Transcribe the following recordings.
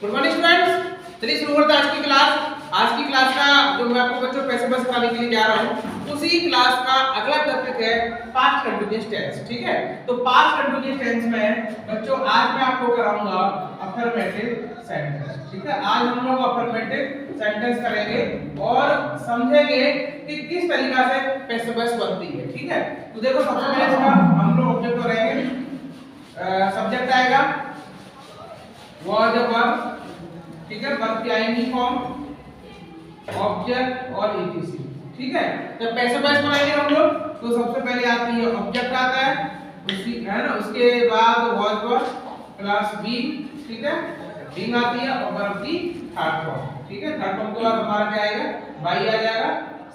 Good morning students. चलिए शुरू करते हैं आज की क्लास। आज की क्लास का जो मैं आपको बच्चों पैसे बस कराने के लिए जा रहा हूँ, उसी क्लास का अगला टॉपिक है पास्ट कंटीन्यूअस टेंस। ठीक है, तो पास्ट कंटीन्यूअस टेंस में बच्चों आज मैं आपको कराऊंगा अफर्मेटिव सेंटेंस। ठीक है, आज हम लोग अफर्मेटिव सेंटेंस करेंगे और समझेंगे कि किस तरीका से पैसे बस बनती है। ठीक है, तो देखो सबसे पहले इसका हम लोग ऑब्जेक्ट करेंगे, सब्जेक्ट आएगा वर्ब वर्ब, ठीक है, वर्ब की आईएनजी फॉर्म, ऑब्जेक्ट और ईटीसी। ठीक है, जब पैसे बस बनाएंगे हम लोग तो सबसे पहले आती है ऑब्जेक्ट आता है, उसी है ना, उसके बाद वर्ब वर्ब प्लस बी, ठीक है, बीइंग आती है और वर्ब की थर्ड फॉर्म। ठीक है, थर्ड फॉर्म के बाद हमारा क्या आएगा, बाई आ जाएगा,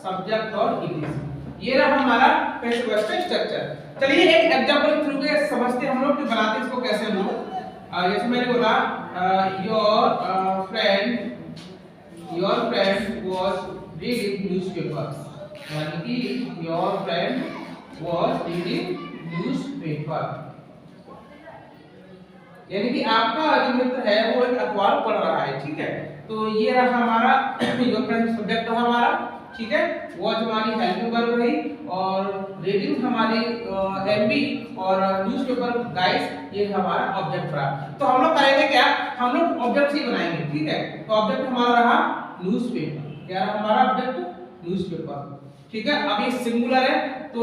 सब्जेक्ट और ईटीसी। ये रहा हमारा पैसे बस का स्ट्रक्चर। चलिए एक एग्जांपल के थ्रू के समझते हम लोग कि बनाते इसको कैसे हम लोग। जैसे मैंने बोला your friend was reading newspaper, यानी कि your friend was reading newspaper, यानी कि आपका जो मित्र है वो एक अखबार पढ़ रहा है। ठीक है, तो ये रहा हमारा योर फ्रेंड सब्जेक्ट रहा हमारा। ठीक है, वो हमारी हेल्पिंग वर्ब रही और रीडिंग हमारी एमबी और न्यूज़पेपर गाइस ये हमारा ऑब्जेक्ट रहा। तो हम लोग करेंगे क्या, हम लोग ऑब्जेक्ट ही बनाएंगे। ठीक है, तो ऑब्जेक्ट हमारा रहा न्यूज़पेपर। क्या रहा हमारा ऑब्जेक्ट, न्यूज़पेपर। ठीक है, अब ये सिंगुलर है तो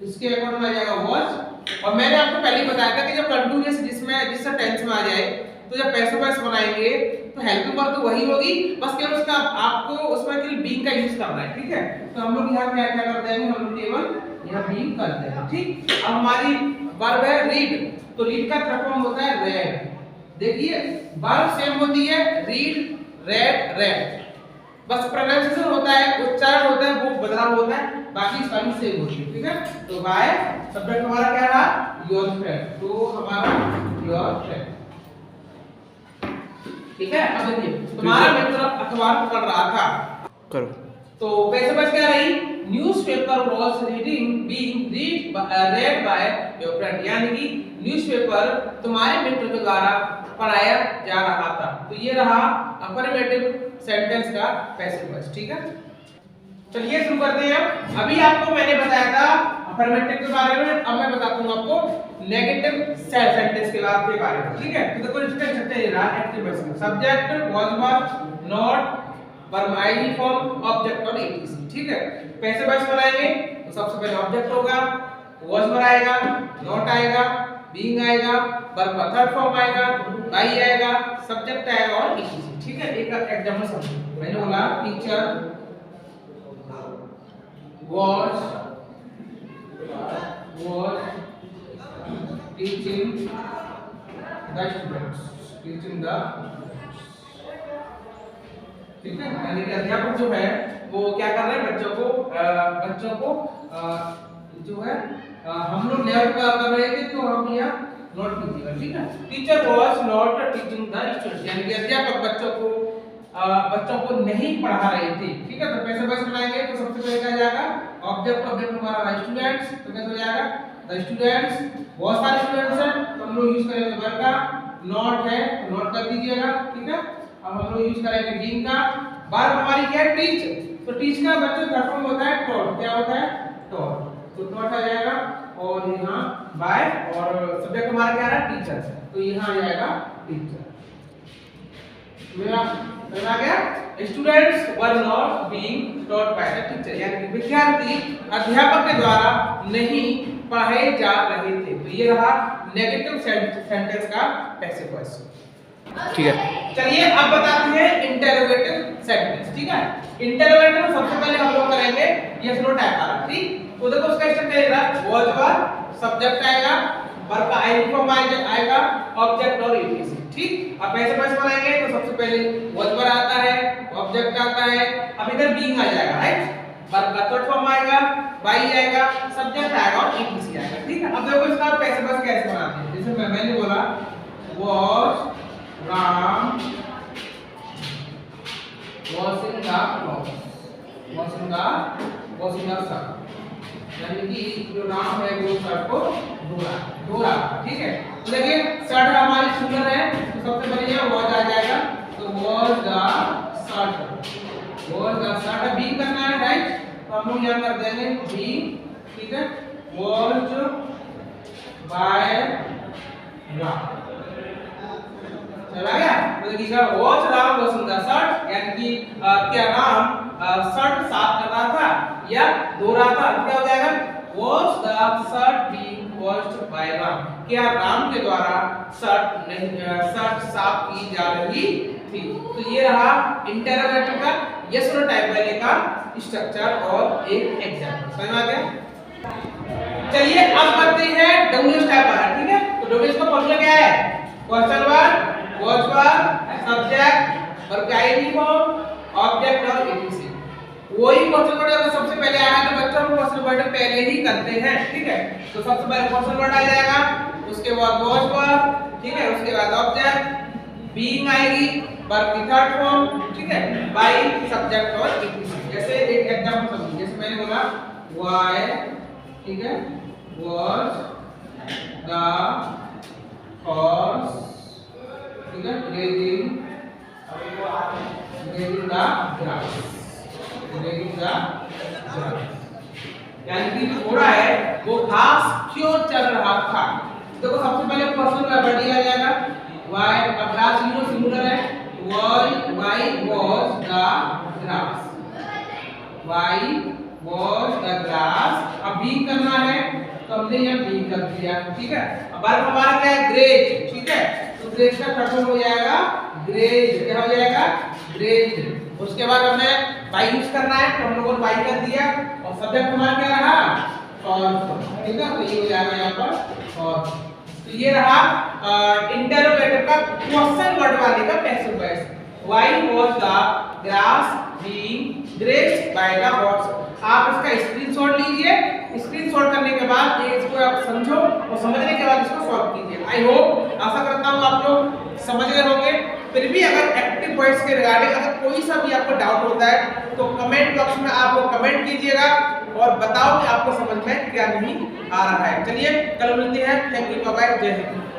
इसके अकॉर्डिंग आ जाएगा वाज। और मैंने आपको पहले ही बताया था कि जब कंटीन्यूअस जिससे टेंस में आ जाए तो जब पैसिव वॉइस बनाएंगे तो हेल्पिंग वर्ब तो वही होगी, बस केवल उसका आपको उसमें केवल बीइंग का यूज करना है। ठीक है, तो हम लोग यहाँ क्या क्या कर देंगे, हम लोग केवल यहाँ बीइंग कर देंगे। ठीक, अब हमारी वर्ब है रीड, तो रीड का थर्ड फॉर्म होता है रेड। देखिए वर्ब सेम होती है, रीड, रेड, रेड, बस प्रोनाउंसिएशन होता है, उच्चारण होता है वो बदलाव होता है, बाकी सभी सेम होती है। ठीक है, तो बाय सब्जेक्ट हमारा क्या रहा, योर फ्रेंड, तो हमारा योर फ्रेंड। ठीक है, अब देखिए तुम्हारा मित्र अखबार पढ़ रहा था, करो तो पैसे बस क्या रही, newspaper was being red by your friend, यानी कि न्यूज़पेपर तुम्हारे मित्र के द्वारा पढ़ाया जा रहा था। तो ये रहा अफर्मेटिव सेंटेंस का पैसिव वॉइस। ठीक है, चलिए शुरू करते हैं। अभी आपको मैंने बताया था अफर्मेटिव के बारे में, अब मैं बताता हूं आपको नेगेटिव सेंटेंस के बारे में। ठीक है, तो देखो इसका स्ट्रक्चर रहा एक्टिव वॉइस में subject was verb not verb ID form object और ईटीसी। ठीक है, पैसिव वॉइस बनाएंगे तो सबसे पहले ऑब्जेक्ट होगा, वाज वर्ब आएगा, नॉट आएगा, बीइंग आएगा, वर्ब का थर्ड फॉर्म आएगा, बाई आएगा, सब्जेक्ट आएगा और ईटीसी। ठीक है, एक एग्जांपल समझो। मैंने बोला teacher was teaching the students, ठीक है, यानी कि अध्यापक जो है वो क्या कर रहे हैं, बच्चों को जो है हम लोग लेवल पर कर रहे थे तो हम यहाँ नोट कीजिएगा। ठीक है, teacher was not teaching the students, यानी कि अध्यापक बच्चों को नहीं पढ़ा रहे थे। ठीक है, तो पैसे बस बनाएंगे तो सबसे पहले क्या जाएगा, ऑब्जेक्ट हमारा स्टूडेंट्स, तो कैसे हो जाएगा, द स्टूडेंट्स, बहुत सारे स्टूडेंट्स हैं तो हम लोग यूज करेंगे वर्ब का, नॉट है तो नोट कर दीजिएगा। ठीक है, अब हम लोग यूज करेंगे बीइंग का, वर्ब हमारी क्या है, टीच, तो टीच का बच्चों का फॉर्म होता है टॉट, क्या होता है, टॉट, तो टॉट आ जाएगा और यहाँ बाय और सब्जेक्ट हमारा क्या है, टीचर, तो यहाँ आ जाएगा टीचर। मेरा आ गया, students were not being taught by the teacher, यानी कि विद्यार्थी अध्यापक के द्वारा नहीं पढ़ाए जा रहे थे। तो ये रहा नेगेटिव सेंटेंस का पैसिव वॉइस। ठीक है, चलिए अब बताते हैं इंटरोगेटिव सेंटेंस। ठीक है, इंटरोगेटिव में सबसे पहले हम लोग करेंगे यस नो टाइप वाला। ठीक, तो देखो उसका स्ट्रक्चर है वाज वर्ब, सब्जेक्ट आएगा, वर्ब का आईडी फॉर्म आएगा, ऑब्जेक्ट और ईटीसी। ठीक, अब पैसिव वॉइस बनाएंगे तो सबसे पहले वाज वर्ब आता है, ऑब्जेक्ट आता है, अब इधर बीइंग आ जाएगा, राइट, वर्ब का थर्ड फॉर्म आएगा, बाई आएगा, सब्जेक्ट आएगा और ईटीसी आएगा। ठीक है, अब देखो इसका पैसिव वॉइस कैसे बनाते हैं। जैसे मैंने बोला was Ram washing the clothes, washing the shirt, यानी कि जो राम है वो शर्ट को धो रहा। ठीक है, तो देखिए शर्ट हमारी सिंगुलर है तो सबसे पहले ये वाज आ जाएगा, was the shot being करना है राइट, तो हम लोग यहाँ कर देंगे being, ठीक है, was by Ram। चला गया, तो देखिएगा was Ram washing the shirt, यानी कि क्या राम शर्ट साफ कर रहा था या धो रहा था, क्या हो जाएगा was the shirt being washed by Ram, क्या राम के द्वारा शर्ट साफ की जा रही थी। तो ये रहा इंटरोगेटिव का यस और टाइप वाले का स्ट्रक्चर और एक एग्जांपल, समझ में आ गया। चलिए अब बढ़ते हैं डब्ल्यूएच टाइप वाला, ठीक है। तो डब्ल्यूएच का फॉर्मूला क्या है, question word, watch word, subject, verb का आईडी फॉर्म, ऑब्जेक्ट और एटीसी। वही क्वेश्चन वर्ड अगर सबसे पहले आया तो बच्चों हम क्वेश्चन वर्ड पहले ही करते हैं, ठीक है। तो सबसे पहले क्वेश्चन वर्ड आ जाएगा, उसके बाद वॉच वर्ड, ठीक है, उसके बाद ऑब्जेक्ट, बीइंग आएगी, वर्ब की थर्ड फॉर्म, ठीक है, बाय, सब्जेक्ट और एटीसी। जैसे एक एग्जांपल समझिए, जैसे मैंने बोला व्हाई, ठीक है, वाज द हॉर्स, ठीक है, ग्रेजिंग द ग्रास, यानी कि घोड़ा है वो घास क्यों चल रहा था। देखो सबसे पहले पर्सन का वर्ड दिया जाएगा व्हाई, अब ग्रास सिंगुलर है, why was the grass, why was the grass. अब बी करना है तो हमने यहां बी कर दिया, ठीक है। अब वर्ब हमारा क्या है, ग्रेज, ठीक है, तो ग्रेज का फॉर्म हो जाएगा ग्रेज, क्या हो जाएगा ग्रेज। उसके बाद हमें बाई यूज करना है तो हम लोगों ने बाई कर दिया और सब्जेक्ट हमारा क्या रहा और, ठीक है, तो ये हो जाएगा यहाँ पर और। तो ये रहा इंटरोगेटिव का क्वेश्चन वर्ड वाले का passive voice, why was the grass being grazed by the horse. आप इसका स्क्रीनशॉट लीजिए, स्क्रीनशॉट करने के बाद ये इसको आप समझो और समझने के बाद इसको सॉल्व कीजिए। आई होप, आशा करता हूँ आप लोग समझ गए होंगे। फिर भी अगर एक्टिव वॉइस के रिगार्डिंग अगर कोई सा भी आपको डाउट होता है तो कमेंट बॉक्स में आप लोग कमेंट कीजिएगा और बताओ कि आपको समझ में क्या नहीं आ रहा है। चलिए कल मिलते हैं, थैंक यू, बाय बाय, जय हिंद।